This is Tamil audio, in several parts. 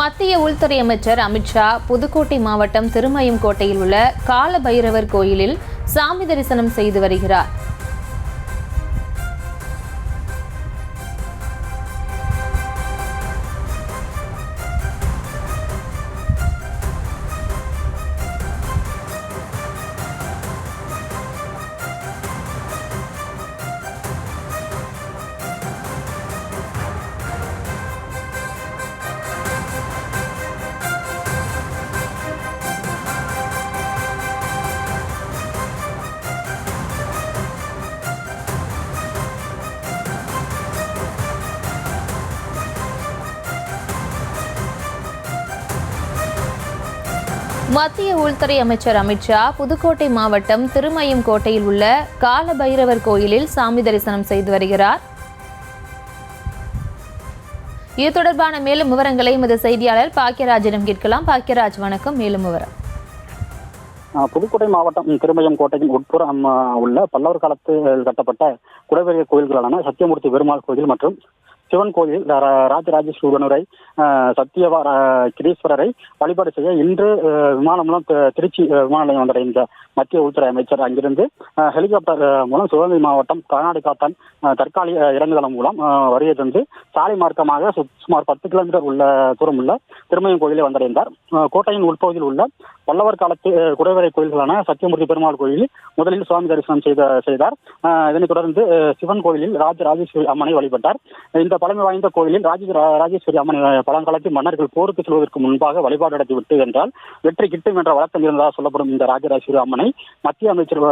மத்திய உள்துறை அமைச்சர் அமித்ஷா புதுக்கோட்டை மாவட்டம் திருமயம்கோட்டையில் உள்ள கால பைரவர் கோயிலில் சாமி தரிசனம் செய்து வருகிறார். மத்திய உள்துறை அமைச்சர் அமித்ஷா புதுக்கோட்டை மாவட்டம் திருமயம்கோட்டையில் உள்ள கால பைரவர் கோயிலில் சாமி தரிசனம் செய்து வருகிறார். இது தொடர்பான மேலும் விவரங்களை எமது செய்தியாளர் பாக்கியராஜிடம் கேட்கலாம். பாக்கியராஜ், வணக்கம். மேலும் விவரம். புதுக்கோட்டை மாவட்டம் திருமயம்கோட்டையின் உட்புறம் உள்ள பல்லவர் காலத்தில் கட்டப்பட்ட குடைவெளிய கோயில்களான சத்தியமூர்த்தி பெருமாள் கோயில் மற்றும் சிவன் கோயில் ராஜராஜேஸ்வரரை சத்தியவா கிரீஸ்வரரை வழிபாடு செய்ய இன்று விமானம் மூலம் திருச்சி விமான நிலையம் வந்தடைந்த மத்திய உள்துறை அமைச்சர் அங்கிருந்து ஹெலிகாப்டர் மூலம் சிவகங்கை மாவட்டம் கர்நாடகாத்தான் தற்காலிக இறங்குதளம் மூலம் வருகை தந்து சாலை மார்க்கமாக சுமார் 10 கிலோமீட்டர் தூரம் உள்ள திருமயம் கோயிலை வந்தடைந்தார். கோட்டையின் உட்பகுதியில் உள்ள பல்லவர் காலத்து குடைவரை கோயில்களான சத்தியமூர்த்தி பெருமாள் கோயிலில் முதலில் சுவாமி தரிசனம் செய்தார். இதனைத் தொடர்ந்து சிவன் கோயிலில் ராஜராஜேஸ்வரி அம்மனை வழிபட்டார். இந்த பழமை வாய்ந்த கோயிலில் ராஜேஸ்வரி அம்மனை பழங்காலத்தில் மன்னர்கள் போருக்கு செல்வதற்கு முன்பாக வழிபாடு நடத்திவிட்டு என்றால் வெற்றி கிட்டும் என்ற வழக்கம் இருந்ததாக சொல்லப்படும் இந்த ராஜராஜேஸ்வரி அம்மனை மத்திய அமைச்சர்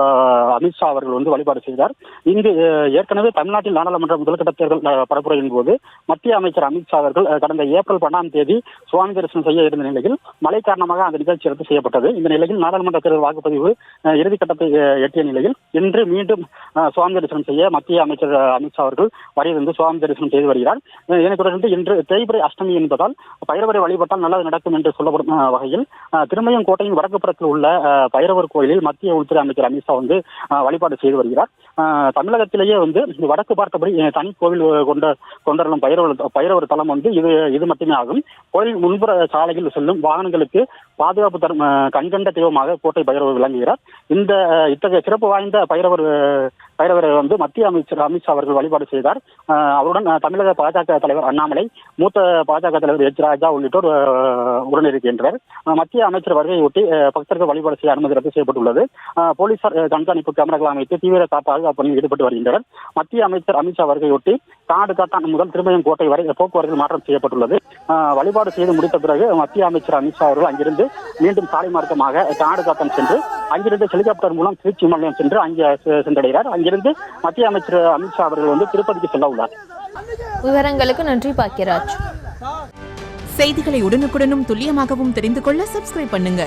அமித்ஷா அவர்கள் வழிபாடு செய்தார். இங்கு ஏற்கனவே தமிழ்நாட்டில் நாடாளுமன்ற முதல்கட்ட தேர்தல் பரப்புரையின் போது மத்திய அமைச்சர் அமித்ஷா அவர்கள் கடந்த ஏப்ரல் 12ஆம் தேதி சுவாமி தரிசனம் செய்ய இருந்த நிலையில் மழை காரணமாக அந்த நிகழ்ச்சி ரத்து செய்யப்பட்டது. இந்த நிலையில் நாடாளுமன்ற தேர்தல் வாக்குப்பதிவு இறுதிக்கட்டத்தை எட்டிய நிலையில் இன்று மீண்டும் சுவாமி தரிசனம் செய்ய மத்திய அமைச்சர் அமித்ஷா அவர்கள் வருகை சுவாமி தரிசனம் செய்து வருகிறார். இதனைத் தொடர்ந்து இன்று தேய்பிரை அஷ்டமி என்பதால் பைரவரை வழிபட்டால் நல்லது நடக்கும் என்று சொல்லப்படும் வகையில் திருமயம் கோட்டையின் வடக்கு புறத்தில் உள்ள பைரவர் கோயிலில் மத்திய உள்துறை அமைச்சர் அமித்ஷா வழிபாடு செய்து வருகிறார். தமிழகத்திலேயே வடக்கு பார்த்தபடி தனி கோவில் கொண்டருளும் பைரவர் தலம் இது மட்டுமே ஆகும். கோயில் முன்புற சாலையில் செல்லும் வாகனங்களுக்கு பாதுகாப்பு தரும் கண்கண்ட தெய்வமாக கோட்டை பைரவர் விளங்குகிறார். இத்தகைய சிறப்பு வாய்ந்த பைரவரை மத்திய அமைச்சர் அமித்ஷா அவர்கள் வழிபாடு செய்தார். அவருடன் தமிழக பாஜக தலைவர் அண்ணாமலை, மூத்த பாஜக தலைவர் எச் ராஜா உள்ளிட்டோர் உடனிருக்கின்றனர். மத்திய அமைச்சர் வருகையொட்டி பக்தர்கள் வழிபாடு செய்ய அனுமதி ரத்து செய்யப்பட்டுள்ளது. போலீசார் கண்காணிப்பு கேமராக்கள் அமைத்து தீவிர பாதுகாப்பு பணியில் ஈடுபட்டு வருகின்றனர். மத்திய அமைச்சர் அமித்ஷா வருகையொட்டி காடு முதல் திருமயம் கோட்டை வரை போக்குவரத்து மாற்றம் செய்யப்பட்டுள்ளது. வழிபாடு செய்து முடித்த பிறகு மத்திய அமைச்சர் அமித்ஷா அவர்கள் அங்கிருந்து மீண்டும் சாலை மார்க்கமாக காடு சென்று அங்கிருந்து ஹெலிகாப்டர் மூலம் திருச்சி விமான நிலையம் சென்று அங்கே சென்றடைகிறார். அங்கிருந்து மத்திய அமைச்சர் அமித்ஷா அவர்கள் திருப்பதிக்கு செல்ல உள்ளார். விவரங்களுக்கு நன்றி பாக்கியராஜ். செய்திகளை உடனுக்குடனும் துல்லியமாகவும் தெரிந்து கொள்ள சப்ஸ்கிரைப் பண்ணுங்க.